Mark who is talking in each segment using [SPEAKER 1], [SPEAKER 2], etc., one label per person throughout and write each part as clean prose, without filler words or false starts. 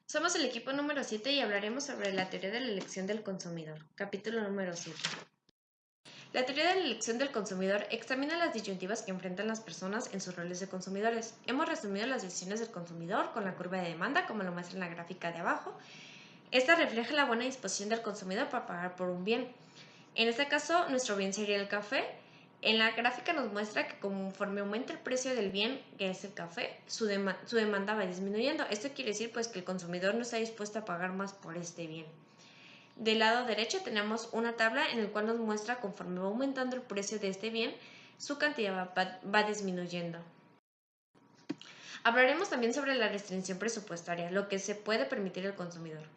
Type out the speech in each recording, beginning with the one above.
[SPEAKER 1] Somos el equipo número 7 y hablaremos sobre la teoría de la elección del consumidor. Capítulo número 7. La teoría de la elección del consumidor examina las disyuntivas que enfrentan las personas en sus roles de consumidores. Hemos resumido las decisiones del consumidor con la curva de demanda, como lo muestra en la gráfica de abajo. Esta refleja la buena disposición del consumidor para pagar por un bien. En este caso, nuestro bien sería el café. En la gráfica nos muestra que conforme aumenta el precio del bien, que es el café, su demanda va disminuyendo. Esto quiere decir pues que el consumidor no está dispuesto a pagar más por este bien. Del lado derecho tenemos una tabla en la cual nos muestra conforme va aumentando el precio de este bien, su cantidad va disminuyendo. Hablaremos también sobre la restricción presupuestaria, lo que se puede permitir el consumidor.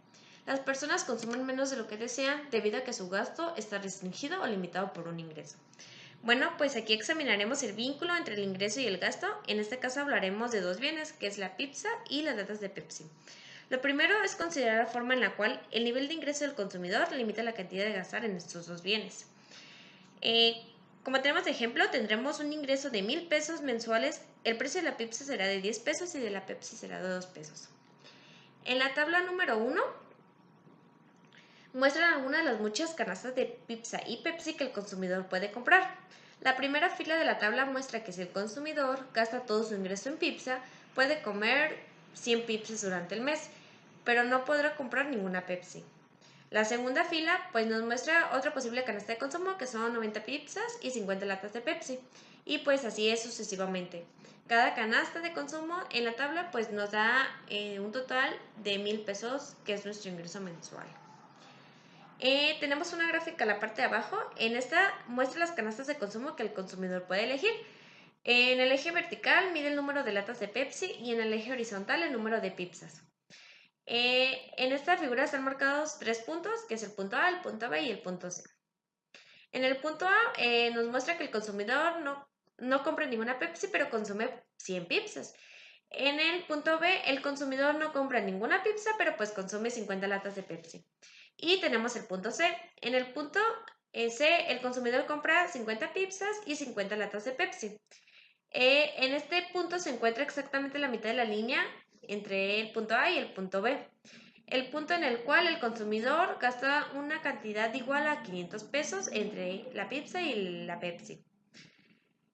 [SPEAKER 1] Las personas consumen menos de lo que desean debido a que su gasto está restringido o limitado por un ingreso. Bueno, pues aquí examinaremos el vínculo entre el ingreso y el gasto. En este caso hablaremos de dos bienes, que es la pizza y las latas de Pepsi. Lo primero es considerar la forma en la cual el nivel de ingreso del consumidor limita la cantidad de gastar en estos dos bienes. Como tenemos de ejemplo, tendremos un ingreso de 1,000 pesos mensuales. El precio de la pizza será de 10 pesos y de la Pepsi será de 2 pesos. En la tabla número 1 muestran algunas de las muchas canastas de pizza y Pepsi que el consumidor puede comprar. La primera fila de la tabla muestra que si el consumidor gasta todo su ingreso en pizza, puede comer 100 pizzas durante el mes, pero no podrá comprar ninguna Pepsi. La segunda fila pues nos muestra otra posible canasta de consumo que son 90 pizzas y 50 latas de Pepsi. Y pues así es sucesivamente. Cada canasta de consumo en la tabla pues nos da un total de 1,000 pesos, que es nuestro ingreso mensual. Tenemos una gráfica en la parte de abajo. En esta muestra las canastas de consumo que el consumidor puede elegir. En el eje vertical mide el número de latas de Pepsi y en el eje horizontal el número de pizzas. En esta figura están marcados 3 puntos, que es el punto A, el punto B y el punto C. En el punto A nos muestra que el consumidor no compra ninguna Pepsi, pero consume 100 pizzas. En el punto B, el consumidor no compra ninguna pizza, pero pues consume 50 latas de Pepsi. Y tenemos el punto C. En el punto C, el consumidor compra 50 pizzas y 50 latas de Pepsi. En este punto se encuentra exactamente la mitad de la línea entre el punto A y el punto B. El punto en el cual el consumidor gasta una cantidad igual a 500 pesos entre la pizza y la Pepsi.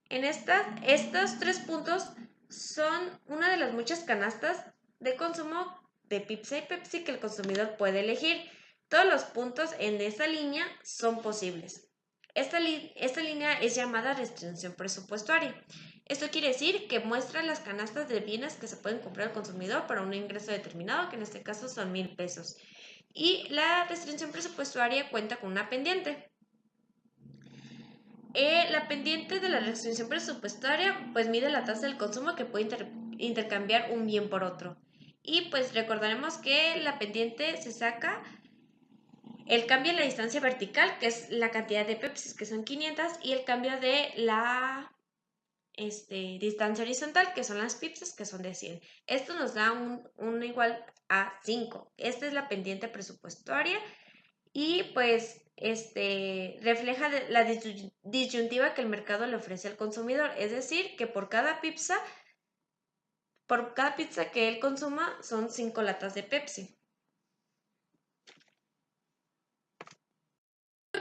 [SPEAKER 1] En estos 3 puntos son una de las muchas canastas de consumo de pizza y Pepsi que el consumidor puede elegir. Todos los puntos en esta línea son posibles. Esta línea es llamada restricción presupuestaria. Esto quiere decir que muestra las canastas de bienes que se pueden comprar al consumidor para un ingreso determinado, que en este caso son 1,000 pesos. Y la restricción presupuestaria cuenta con una pendiente. La pendiente de la restricción presupuestaria pues mide la tasa del consumo que puede intercambiar un bien por otro. Y pues recordaremos que la pendiente se saca el cambio en la distancia vertical, que es la cantidad de Pepsi, que son 500, y el cambio de la distancia horizontal, que son las pizzas, que son de 100. Esto nos da un igual a 5. Esta es la pendiente presupuestaria y pues refleja la disyuntiva que el mercado le ofrece al consumidor, es decir, que por cada pizza que él consuma son 5 latas de Pepsi.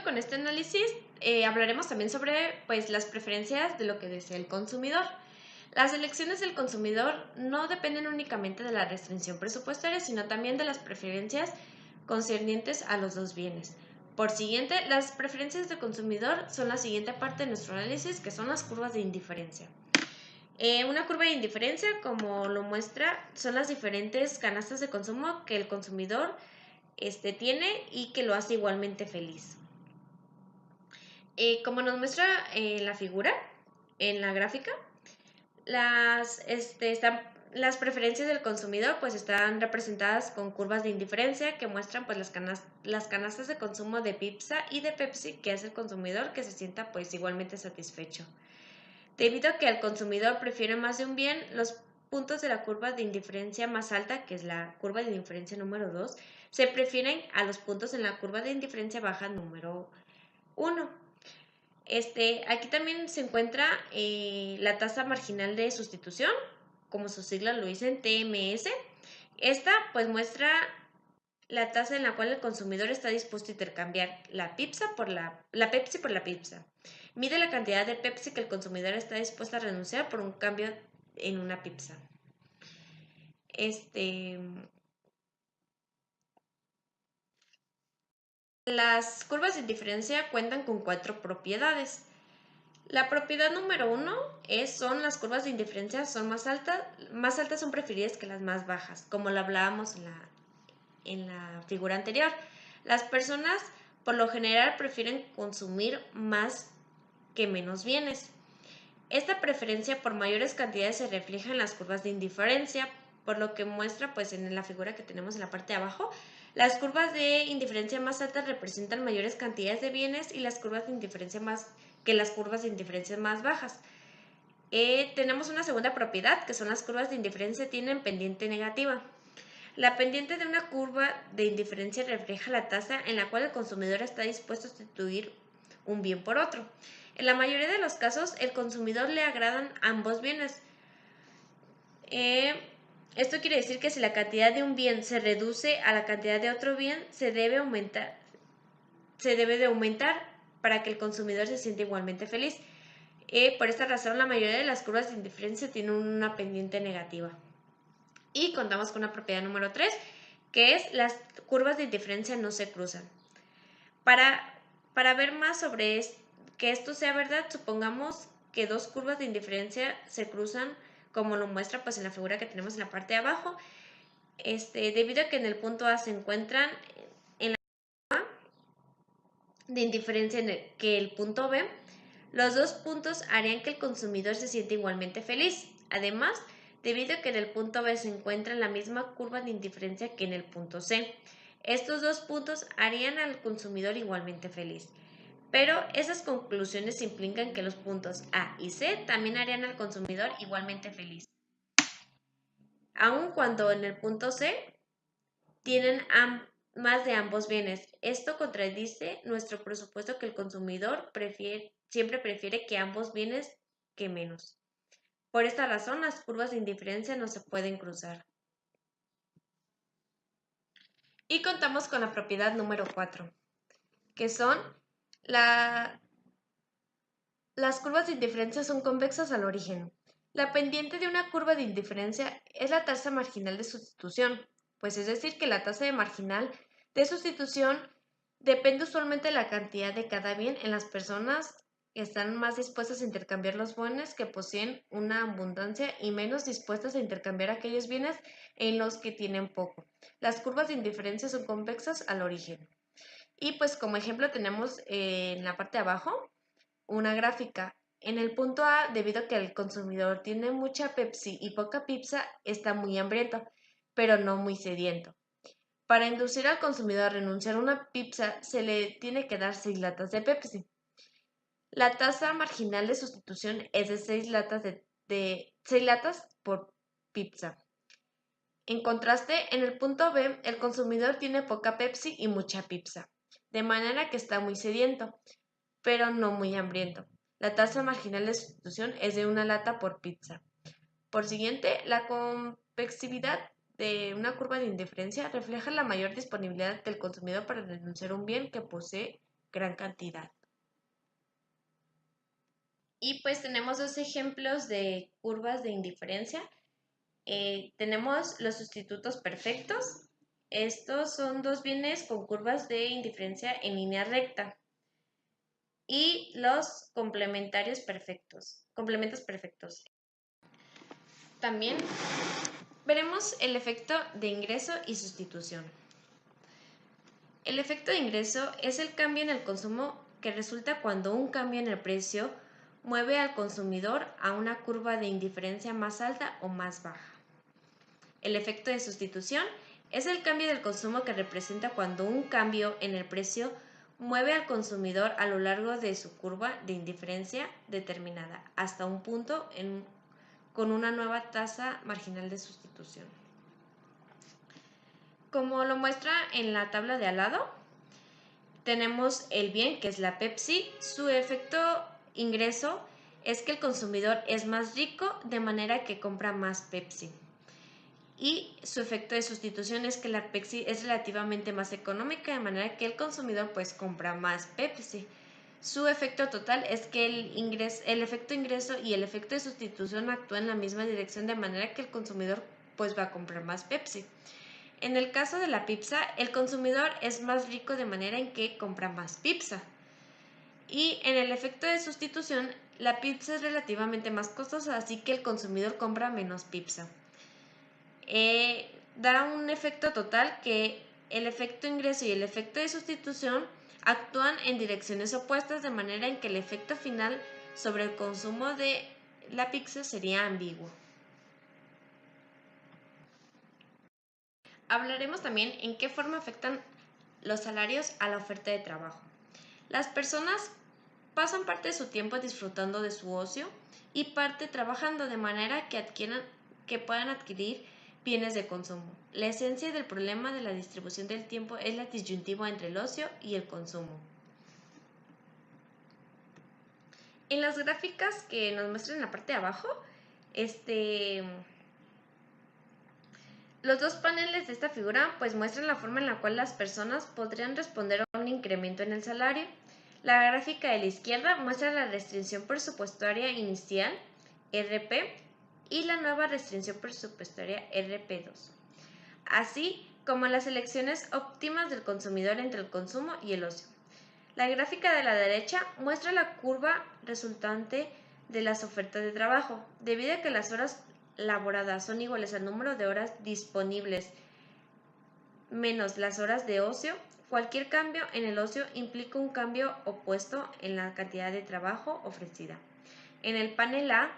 [SPEAKER 1] Con este análisis hablaremos también sobre pues, las preferencias de lo que desea el consumidor. Las elecciones del consumidor no dependen únicamente de la restricción presupuestaria, sino también de las preferencias concernientes a los dos bienes. Por siguiente, las preferencias del consumidor son la siguiente parte de nuestro análisis, que son las curvas de indiferencia. Una curva de indiferencia, como lo muestra, son las diferentes canastas de consumo que el consumidor tiene y que lo hace igualmente feliz. Como nos muestra la figura, en la gráfica, las preferencias del consumidor pues están representadas con curvas de indiferencia que muestran pues las canastas de consumo de pizza y de Pepsi, que es el consumidor que se sienta pues igualmente satisfecho. Debido a que el consumidor prefiere más de un bien, los puntos de la curva de indiferencia más alta, que es la curva de indiferencia número 2, se prefieren a los puntos en la curva de indiferencia baja número 1. Aquí también se encuentra la tasa marginal de sustitución, como sus siglas lo dicen, TMS, Esta pues muestra la tasa en la cual el consumidor está dispuesto a intercambiar la Pepsi por la pizza. Mide la cantidad de Pepsi que el consumidor está dispuesto a renunciar por un cambio en una pizza. Las curvas de indiferencia cuentan con 4 propiedades. La propiedad número 1 son las curvas de indiferencia son más altas son preferidas que las más bajas, como lo hablábamos en la figura anterior. Las personas por lo general prefieren consumir más que menos bienes. Esta preferencia por mayores cantidades se refleja en las curvas de indiferencia, por lo que muestra pues en la figura que tenemos en la parte de abajo. Las curvas de indiferencia más altas representan mayores cantidades de bienes y las curvas de indiferencia las curvas de indiferencia más bajas. Tenemos una segunda propiedad, que son las curvas de indiferencia tienen pendiente negativa. La pendiente de una curva de indiferencia refleja la tasa en la cual el consumidor está dispuesto a sustituir un bien por otro. En la mayoría de los casos, el consumidor le agradan ambos bienes. Esto quiere decir que si la cantidad de un bien se reduce a la cantidad de otro bien, se debe de aumentar para que el consumidor se sienta igualmente feliz. Por esta razón, la mayoría de las curvas de indiferencia tienen una pendiente negativa. Y contamos con una propiedad número 3, que es las curvas de indiferencia no se cruzan. Para ver más sobre que esto sea verdad, supongamos que dos curvas de indiferencia se cruzan, como lo muestra pues en la figura que tenemos en la parte de abajo, debido a que en el punto A se encuentran en la curva de indiferencia que el punto B, los dos puntos harían que el consumidor se sienta igualmente feliz. Además, debido a que en el punto B se encuentra la misma curva de indiferencia que en el punto C, estos dos puntos harían al consumidor igualmente feliz. Pero esas conclusiones implican que los puntos A y C también harían al consumidor igualmente feliz, aun cuando en el punto C tienen más de ambos bienes. Esto contradice nuestro presupuesto que el consumidor siempre prefiere que ambos bienes que menos. Por esta razón, las curvas de indiferencia no se pueden cruzar. Y contamos con la propiedad número 4, que son las curvas de indiferencia son convexas al origen. La pendiente de una curva de indiferencia es la tasa marginal de sustitución, pues es decir que la tasa de marginal de sustitución depende usualmente de la cantidad de cada bien en las personas que están más dispuestas a intercambiar los bienes que poseen una abundancia y menos dispuestas a intercambiar aquellos bienes en los que tienen poco. Las curvas de indiferencia son convexas al origen. Y pues como ejemplo tenemos en la parte de abajo una gráfica. En el punto A, debido a que el consumidor tiene mucha Pepsi y poca pizza, está muy hambriento, pero no muy sediento. Para inducir al consumidor a renunciar a una pizza, se le tiene que dar 6 latas de Pepsi. La tasa marginal de sustitución es de 6 latas por pizza. En contraste, en el punto B, el consumidor tiene poca Pepsi y mucha pizza, de manera que está muy sediento, pero no muy hambriento. La tasa marginal de sustitución es de 1 lata por pizza. Por siguiente, la convexividad de una curva de indiferencia refleja la mayor disponibilidad del consumidor para renunciar a un bien que posee gran cantidad. Y pues tenemos dos ejemplos de curvas de indiferencia. Tenemos los sustitutos perfectos. Estos son dos bienes con curvas de indiferencia en línea recta. Y los complementos perfectos. También veremos el efecto de ingreso y sustitución. El efecto de ingreso es el cambio en el consumo que resulta cuando un cambio en el precio mueve al consumidor a una curva de indiferencia más alta o más baja. El efecto de sustitución es el cambio del consumo que representa cuando un cambio en el precio mueve al consumidor a lo largo de su curva de indiferencia determinada hasta un punto con una nueva tasa marginal de sustitución. Como lo muestra en la tabla de al lado, tenemos el bien, que es la Pepsi. Su efecto ingreso es que el consumidor es más rico, de manera que compra más Pepsi. y su efecto de sustitución es que la Pepsi es relativamente más económica, de manera que el consumidor pues compra más Pepsi. Su efecto total es que el efecto ingreso y el efecto de sustitución actúan en la misma dirección, de manera que el consumidor pues va a comprar más Pepsi. En el caso de la pizza, el consumidor es más rico de manera en que compra más pizza. Y en el efecto de sustitución, la pizza es relativamente más costosa, así que el consumidor compra menos pizza. Da un efecto total que el efecto ingreso y el efecto de sustitución actúan en direcciones opuestas, de manera en que el efecto final sobre el consumo de la pizza sería ambiguo. Hablaremos también en qué forma afectan los salarios a la oferta de trabajo. Las personas pasan parte de su tiempo disfrutando de su ocio y parte trabajando, de manera que puedan adquirir bienes de consumo. La esencia del problema de la distribución del tiempo es la disyuntiva entre el ocio y el consumo. En las gráficas que nos muestran en la parte de abajo, los dos paneles de esta figura pues muestran la forma en la cual las personas podrían responder a un incremento en el salario. La gráfica de la izquierda muestra la restricción presupuestaria inicial, RP, y la nueva restricción presupuestaria, RP2, así como las elecciones óptimas del consumidor entre el consumo y el ocio. La gráfica de la derecha muestra la curva resultante de las ofertas de trabajo. Debido a que las horas laboradas son iguales al número de horas disponibles menos las horas de ocio, cualquier cambio en el ocio implica un cambio opuesto en la cantidad de trabajo ofrecida. En el panel A,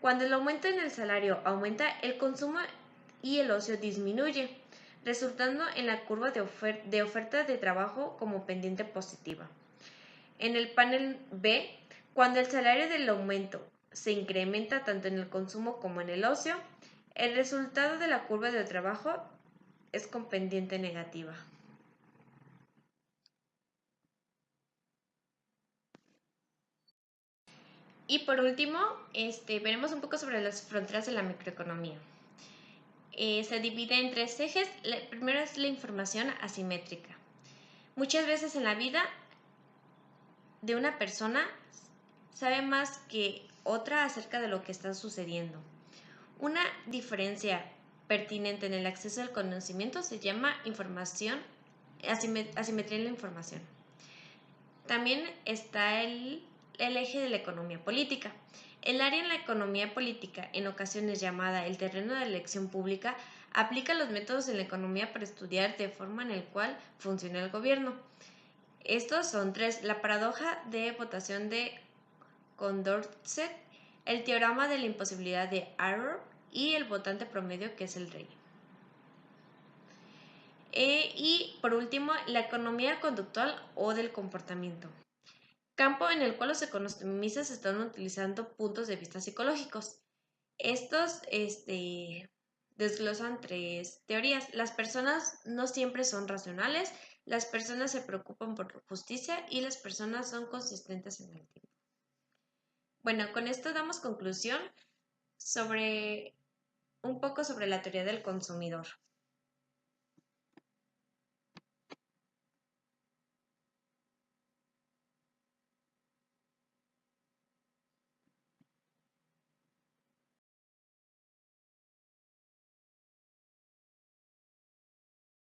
[SPEAKER 1] cuando el aumento en el salario aumenta, el consumo y el ocio disminuye, resultando en la curva de oferta de trabajo como pendiente positiva. En el panel B, cuando el salario del aumento se incrementa tanto en el consumo como en el ocio, el resultado de la curva de trabajo es con pendiente negativa. Y por último, veremos un poco sobre las fronteras de la microeconomía. Se divide en tres ejes. El primero es la información asimétrica. Muchas veces en la vida de una persona sabe más que otra acerca de lo que está sucediendo. Una diferencia pertinente en el acceso al conocimiento se llama asimetría en la información. También está el eje de la economía política. El área en la economía política, en ocasiones llamada el terreno de la elección pública, aplica los métodos en la economía para estudiar de forma en la cual funciona el gobierno. Estos son tres: la paradoja de votación de Condorcet, el teorema de la imposibilidad de Arrow y el votante promedio, que es el rey. Y por último, la economía conductual o del comportamiento, campo en el cual los economistas están utilizando puntos de vista psicológicos. Estos desglosan tres teorías. Las personas no siempre son racionales, las personas se preocupan por justicia y las personas son consistentes en el tiempo. Bueno, con esto damos conclusión sobre un poco sobre la teoría del consumidor.